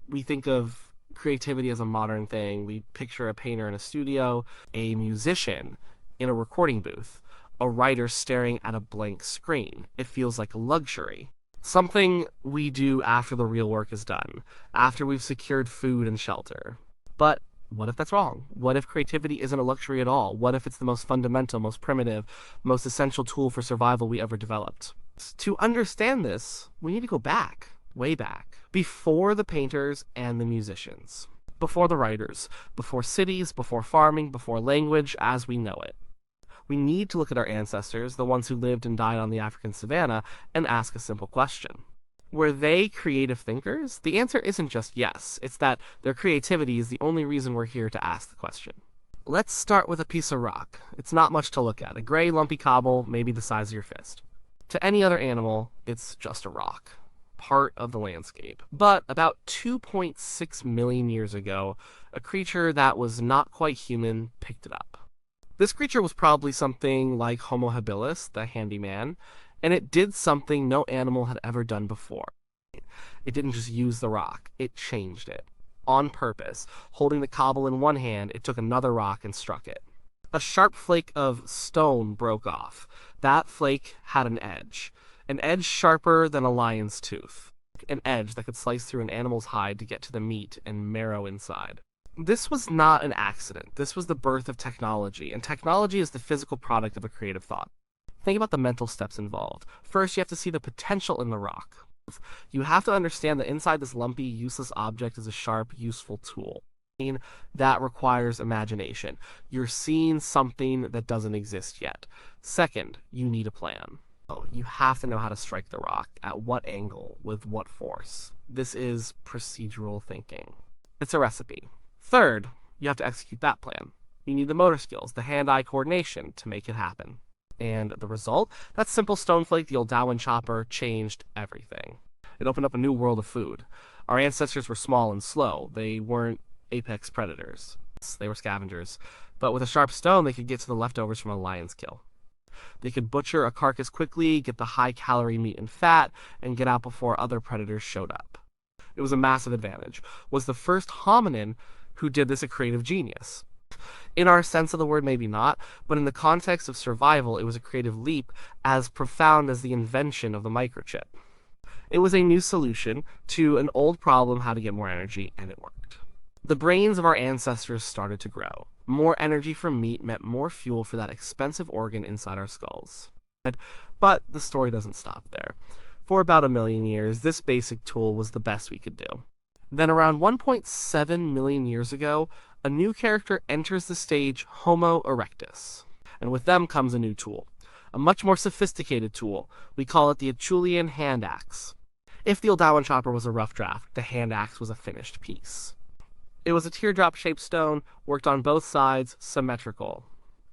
We think of creativity as a modern thing. We picture a painter in a studio, a musician in a recording booth, a writer staring at a blank screen. It feels like a luxury. Something we do after the real work is done, after we've secured food and shelter. But what if that's wrong? What if creativity isn't a luxury at all? What if it's the most fundamental, most primitive, most essential tool for survival we ever developed? To understand this, we need to go back, way back, before the painters and the musicians, before the writers, before cities, before farming, before language as we know it. We need to look at our ancestors, the ones who lived and died on the African savanna, and ask a simple question. Were they creative thinkers? The answer isn't just yes, it's that their creativity is the only reason we're here to ask the question. Let's start with a piece of rock. It's not much to look at. A gray, lumpy cobble, maybe the size of your fist. To any other animal, it's just a rock, part of the landscape. But about 2.6 million years ago, a creature that was not quite human picked it up. This creature was probably something like Homo habilis, the handyman, and it did something no animal had ever done before. It didn't just use the rock, it changed it. On purpose. Holding the cobble in one hand, it took another rock and struck it. A sharp flake of stone broke off. That flake had an edge sharper than a lion's tooth. An edge that could slice through an animal's hide to get to the meat and marrow inside. This was not an accident. This was the birth of technology, and technology is the physical product of a creative thought. Think about the mental steps involved. First, you have to see the potential in the rock. You have to understand that inside this lumpy, useless object is a sharp, useful tool. That requires imagination. You're seeing something that doesn't exist yet. Second, you need a plan. You have to know how to strike the rock, at what angle, with what force. This is procedural thinking. It's a recipe. Third, you have to execute that plan. You need the motor skills, the hand-eye coordination to make it happen. And the result? That simple stone flake, the old Darwin chopper, changed everything. It opened up a new world of food. Our ancestors were small and slow. They weren't apex predators. They were scavengers. But with a sharp stone, they could get to the leftovers from a lion's kill. They could butcher a carcass quickly, get the high-calorie meat and fat, and get out before other predators showed up. It was a massive advantage. Was the first hominin who did this a creative genius? In our sense of the word, maybe not, but in the context of survival, it was a creative leap as profound as the invention of the microchip. It was a new solution to an old problem, how to get more energy, and it worked. The brains of our ancestors started to grow. More energy from meat meant more fuel for that expensive organ inside our skulls. But the story doesn't stop there. For about 1 million years, this basic tool was the best we could do. Then around 1.7 million years ago, a new character enters the stage, Homo erectus. And with them comes a new tool. A much more sophisticated tool. We call it the Acheulean hand axe. If the old Darwin chopper was a rough draft, the hand axe was a finished piece. It was a teardrop-shaped stone, worked on both sides, symmetrical.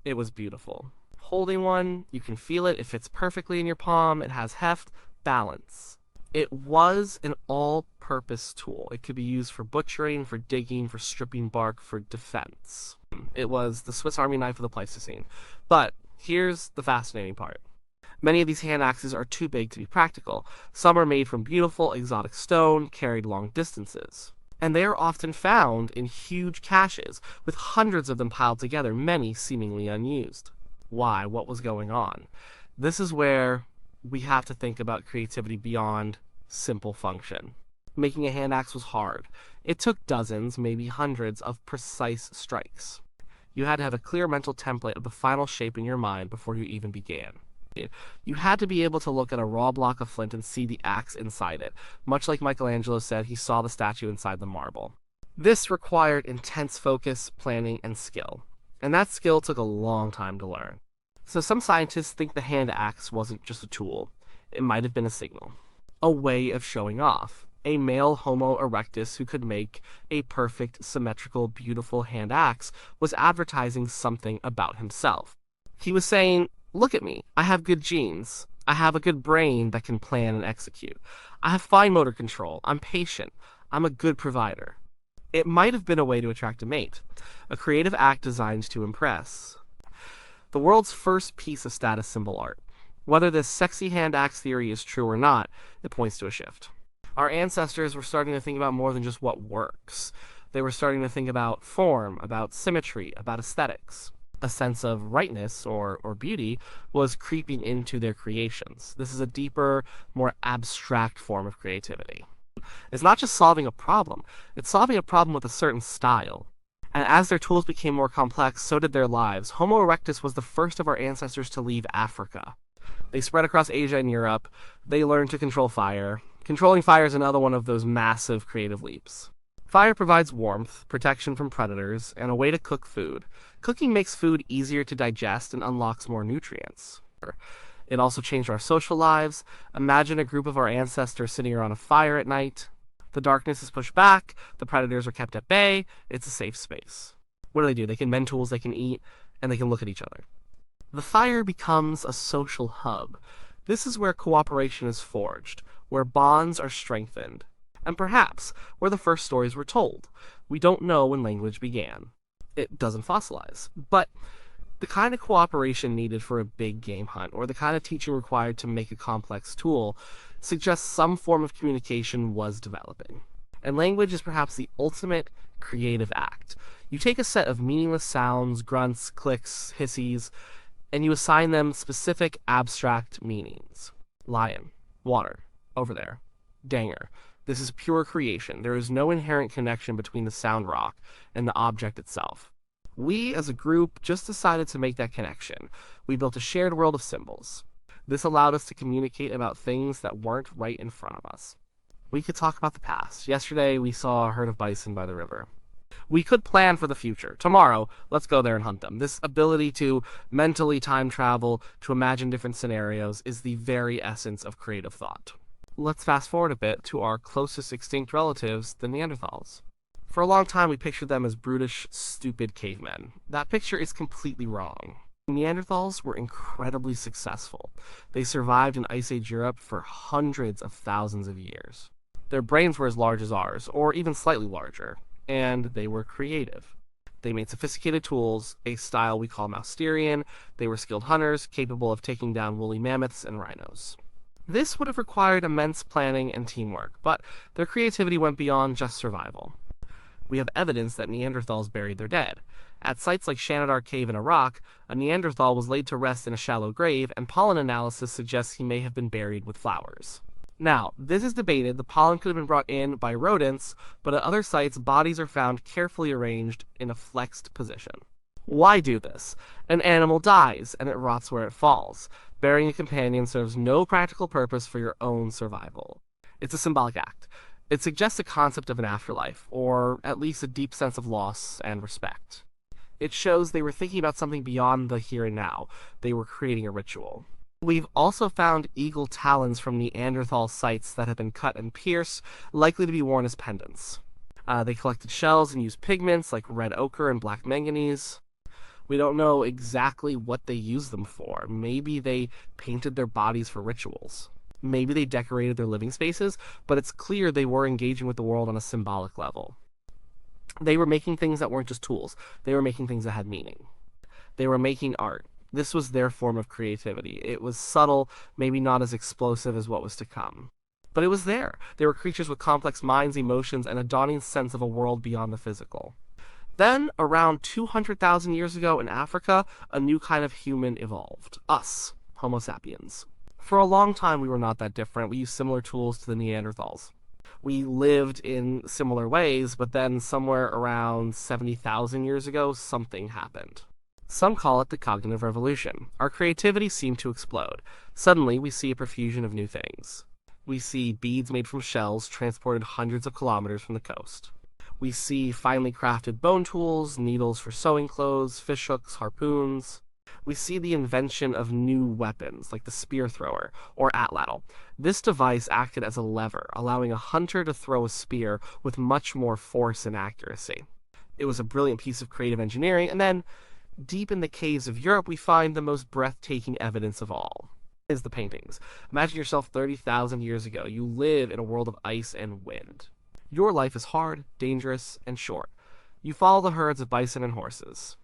It was beautiful. Holding one, you can feel it, it fits perfectly in your palm, it has heft, balance. It was an all-purpose tool. It could be used for butchering, for digging, for stripping bark, for defense. It was the Swiss Army knife of the Pleistocene. But here's the fascinating part. Many of these hand axes are too big to be practical. Some are made from beautiful, exotic stone, carried long distances. And they are often found in huge caches, with hundreds of them piled together, many seemingly unused. Why? What was going on? This is where we have to think about creativity beyond simple function. Making a hand axe was hard. It took dozens, maybe hundreds, of precise strikes. You had to have a clear mental template of the final shape in your mind before you even began. You had to be able to look at a raw block of flint and see the axe inside it, much like Michelangelo said he saw the statue inside the marble. This required intense focus, planning, and skill. And that skill took a long time to learn. So some scientists think the hand axe wasn't just a tool. It might have been a signal. A way of showing off. A male Homo erectus who could make a perfect, symmetrical, beautiful hand axe was advertising something about himself. He was saying, look at me, I have good genes. I have a good brain that can plan and execute. I have fine motor control. I'm patient. I'm a good provider. It might have been a way to attract a mate. A creative act designed to impress. The world's first piece of status symbol art. Whether this sexy hand axe theory is true or not, it points to a shift. Our ancestors were starting to think about more than just what works. They were starting to think about form, about symmetry, about aesthetics. A sense of rightness or beauty was creeping into their creations. This is a deeper, more abstract form of creativity. It's not just solving a problem, it's solving a problem with a certain style. And as their tools became more complex, so did their lives. Homo erectus was the first of our ancestors to leave Africa. They spread across Asia and Europe. They learned to control fire. Controlling fire is another one of those massive creative leaps. Fire provides warmth, protection from predators, and a way to cook food. Cooking makes food easier to digest and unlocks more nutrients. It also changed our social lives. Imagine a group of our ancestors sitting around a fire at night. The darkness is pushed back, the predators are kept at bay, it's a safe space. What do? They can mend tools, they can eat, and they can look at each other. The fire becomes a social hub. This is where cooperation is forged, where bonds are strengthened, and perhaps where the first stories were told. We don't know when language began. It doesn't fossilize, but the kind of cooperation needed for a big game hunt, or the kind of teaching required to make a complex tool, suggests some form of communication was developing. And language is perhaps the ultimate creative act. You take a set of meaningless sounds, grunts, clicks, hisses, and you assign them specific abstract meanings. Lion, water, over there, danger. This is pure creation. There is no inherent connection between the sound rock and the object itself. We, as a group, just decided to make that connection. We built a shared world of symbols. This allowed us to communicate about things that weren't right in front of us. We could talk about the past. Yesterday, we saw a herd of bison by the river. We could plan for the future. Tomorrow, let's go there and hunt them. This ability to mentally time travel, to imagine different scenarios, is the very essence of creative thought. Let's fast forward a bit to our closest extinct relatives, the Neanderthals. For a long time, we pictured them as brutish, stupid cavemen. That picture is completely wrong. Neanderthals were incredibly successful. They survived in Ice Age Europe for hundreds of thousands of years. Their brains were as large as ours, or even slightly larger, and they were creative. They made sophisticated tools, a style we call Mousterian. They were skilled hunters, capable of taking down woolly mammoths and rhinos. This would have required immense planning and teamwork, but their creativity went beyond just survival. We have evidence that Neanderthals buried their dead. At sites like Shanidar Cave in Iraq, a Neanderthal was laid to rest in a shallow grave, and pollen analysis suggests he may have been buried with flowers. Now, this is debated. The pollen could have been brought in by rodents, but at other sites, bodies are found carefully arranged in a flexed position. Why do this? An animal dies, and it rots where it falls. Burying a companion serves no practical purpose for your own survival. It's a symbolic act. It suggests a concept of an afterlife, or at least a deep sense of loss and respect. It shows they were thinking about something beyond the here and now. They were creating a ritual. We've also found eagle talons from Neanderthal sites that have been cut and pierced, likely to be worn as pendants. They collected shells and used pigments like red ochre and black manganese. We don't know exactly what they used them for. Maybe they painted their bodies for rituals. Maybe they decorated their living spaces, but it's clear they were engaging with the world on a symbolic level. They were making things that weren't just tools. They were making things that had meaning. They were making art. This was their form of creativity. It was subtle, maybe not as explosive as what was to come. But it was there. They were creatures with complex minds, emotions, and a dawning sense of a world beyond the physical. Then, around 200,000 years ago in Africa, a new kind of human evolved. Us, Homo sapiens. For a long time, we were not that different. We used similar tools to the Neanderthals. We lived in similar ways, but then somewhere around 70,000 years ago, something happened. Some call it the cognitive revolution. Our creativity seemed to explode. Suddenly, we see a profusion of new things. We see beads made from shells transported hundreds of kilometers from the coast. We see finely crafted bone tools, needles for sewing clothes, fish hooks, harpoons. We see the invention of new weapons, like the spear thrower, or atlatl. This device acted as a lever, allowing a hunter to throw a spear with much more force and accuracy. It was a brilliant piece of creative engineering, and then, deep in the caves of Europe, we find the most breathtaking evidence of all. Is the paintings. Imagine yourself 30,000 years ago. You live in a world of ice and wind. Your life is hard, dangerous, and short. You follow the herds of bison and horses.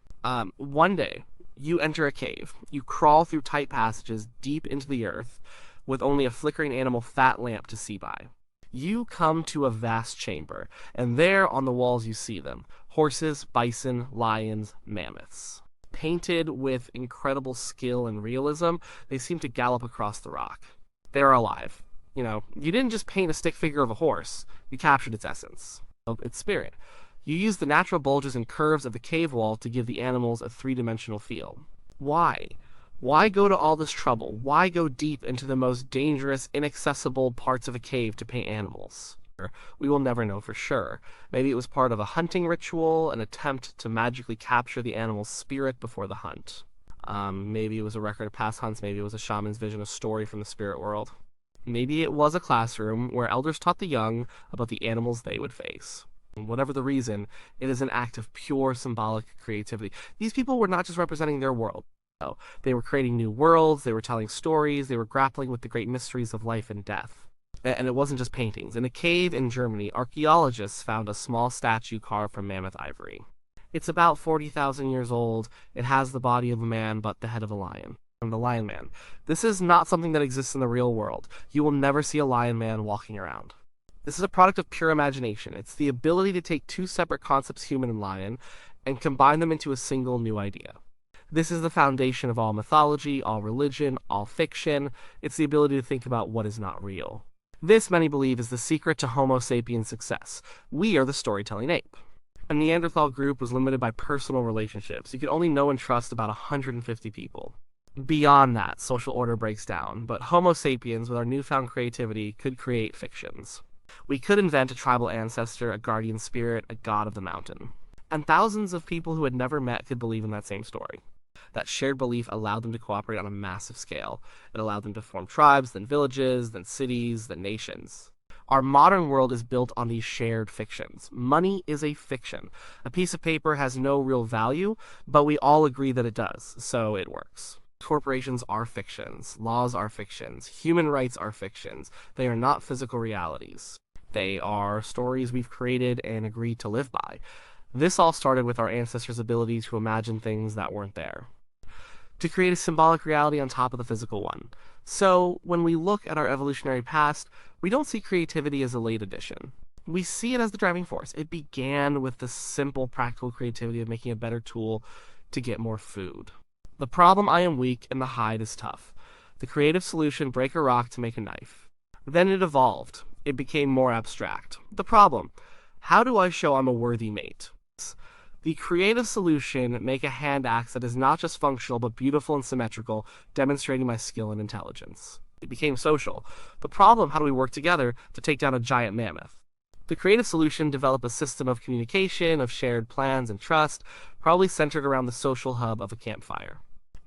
One day, you enter a cave. You crawl through tight passages deep into the earth with only a flickering animal fat lamp to see by. You come to a vast chamber, and there on the walls you see them: horses, bison, lions, mammoths. Painted with incredible skill and realism, they seem to gallop across the rock. They are alive. You didn't just paint a stick figure of a horse, you captured its essence, its spirit. You used the natural bulges and curves of the cave wall to give the animals a three-dimensional feel. Why? Why go to all this trouble? Why go deep into the most dangerous, inaccessible parts of a cave to paint animals? We will never know for sure. Maybe it was part of a hunting ritual, an attempt to magically capture the animal's spirit before the hunt. Maybe it was a record of past hunts, maybe it was a shaman's vision, a story from the spirit world. Maybe it was a classroom where elders taught the young about the animals they would face. Whatever the reason, it is an act of pure symbolic creativity. These people were not just representing their world. No, they were creating new worlds, they were telling stories, they were grappling with the great mysteries of life and death. And it wasn't just paintings. In a cave in Germany, archaeologists found a small statue carved from mammoth ivory. It's about 40,000 years old. It has the body of a man, but the head of a lion. And the Lion Man. This is not something that exists in the real world. You will never see a Lion Man walking around. This is a product of pure imagination. It's the ability to take two separate concepts, human and lion, and combine them into a single new idea. This is the foundation of all mythology, all religion, all fiction. It's the ability to think about what is not real. This, many believe, is the secret to Homo sapiens' success. We are the storytelling ape. A Neanderthal group was limited by personal relationships. You could only know and trust about 150 people. Beyond that, social order breaks down, but Homo sapiens, with our newfound creativity, could create fictions. We could invent a tribal ancestor, a guardian spirit, a god of the mountain. And thousands of people who had never met could believe in that same story. That shared belief allowed them to cooperate on a massive scale. It allowed them to form tribes, then villages, then cities, then nations. Our modern world is built on these shared fictions. Money is a fiction. A piece of paper has no real value, but we all agree that it does, so it works. Corporations are fictions. Laws are fictions. Human rights are fictions. They are not physical realities. They are stories we've created and agreed to live by. This all started with our ancestors' ability to imagine things that weren't there, to create a symbolic reality on top of the physical one. So, when we look at our evolutionary past, we don't see creativity as a late addition. We see it as the driving force. It began with the simple, practical creativity of making a better tool to get more food. The problem: I am weak and the hide is tough. The creative solution: break a rock to make a knife. Then it evolved. It became more abstract. The problem: how do I show I'm a worthy mate? The creative solution: make a hand axe that is not just functional but beautiful and symmetrical, demonstrating my skill and intelligence. It became social. The problem: how do we work together to take down a giant mammoth? The creative solution: develop a system of communication, of shared plans and trust, probably centered around the social hub of a campfire.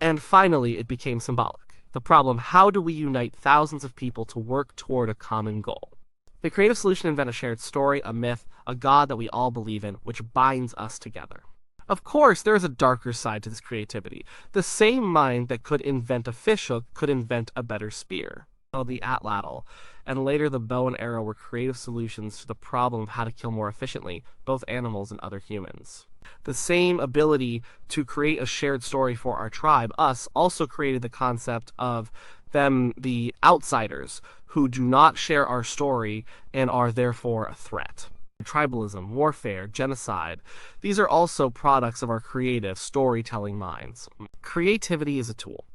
And finally, it became symbolic. The problem: how do we unite thousands of people to work toward a common goal? The creative solution: invent a shared story, a myth, a god that we all believe in, which binds us together. Of course, there is a darker side to this creativity. The same mind that could invent a fishhook could invent a better spear. The atlatl, and later the bow and arrow, were creative solutions to the problem of how to kill more efficiently, both animals and other humans. The same ability to create a shared story for our tribe, us, also created the concept of them, the outsiders, who do not share our story and are therefore a threat. Tribalism, warfare, genocide, these are also products of our creative storytelling minds. Creativity is a tool,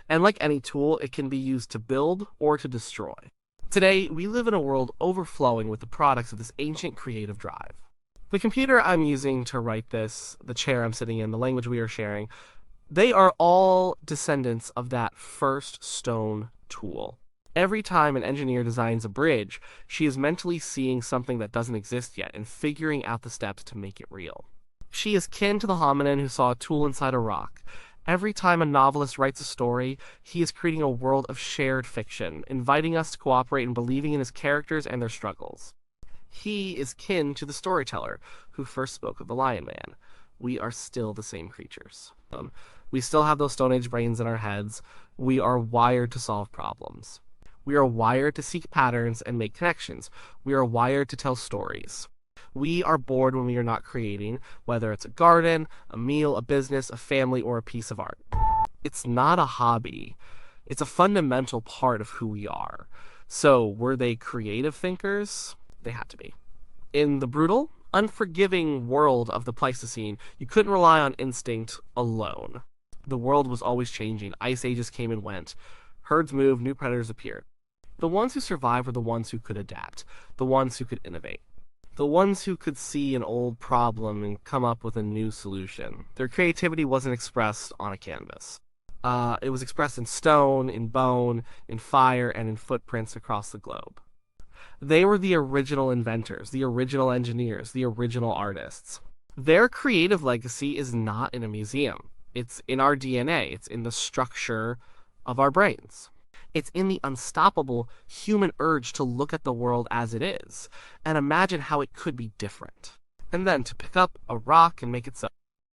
and like any tool, it can be used to build or to destroy. Today, we live in a world overflowing with the products of this ancient creative drive. The computer I'm using to write this, the chair I'm sitting in, the language we are sharing, they are all descendants of that first stone tool. Every time an engineer designs a bridge, she is mentally seeing something that doesn't exist yet and figuring out the steps to make it real. She is kin to the hominin who saw a tool inside a rock. Every time a novelist writes a story, he is creating a world of shared fiction, inviting us to cooperate and believing in his characters and their struggles. He is kin to the storyteller who first spoke of the Lion Man. We are still the same creatures. We still have those Stone Age brains in our heads. We are wired to solve problems. We are wired to seek patterns and make connections. We are wired to tell stories. We are bored when we are not creating, whether it's a garden, a meal, a business, a family, or a piece of art. It's not a hobby. It's a fundamental part of who we are. So, were they creative thinkers? They had to be. In the brutal, unforgiving world of the Pleistocene, you couldn't rely on instinct alone. The world was always changing. Ice ages came and went. Herds moved, new predators appeared. The ones who survived were the ones who could adapt, the ones who could innovate, the ones who could see an old problem and come up with a new solution. Their creativity wasn't expressed on a canvas. It was expressed in stone, in bone, in fire, and in footprints across the globe. They were the original inventors, the original engineers, the original artists. Their creative legacy is not in a museum. It's in our DNA. It's in the structure of our brains. It's in the unstoppable human urge to look at the world as it is and imagine how it could be different. And then to pick up a rock and make it so.